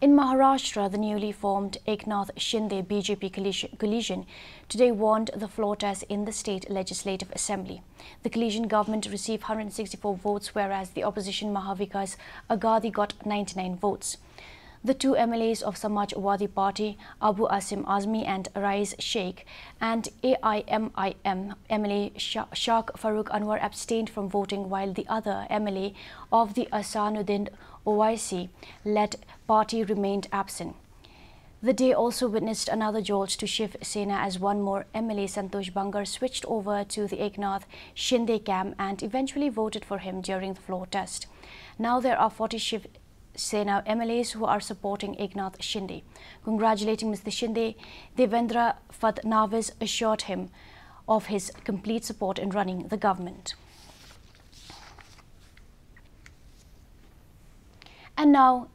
In Maharashtra, the newly formed Eknath Shinde BJP coalition today won the floor test in the state legislative assembly. The coalition government received 164 votes, whereas the opposition Mahavikas Aghadi got 99 votes. The two MLAs of Samajwadi Party, Abu Asim Azmi and Rais Sheikh, and AIMIM MLA Shaq Farooq Anwar abstained from voting, while the other MLA of the Asanuddin OIC-led party remained absent. The day also witnessed another jolt to Shiv Sena as one more MLA, Santosh Bangar, switched over to the Eknath Shinde camp and eventually voted for him during the floor test. Now there are 40 Shiv Sena MLAs who are supporting Eknath Shinde. Congratulating Mr. Shinde, Devendra Fadnavis assured him of his complete support in running the government. And now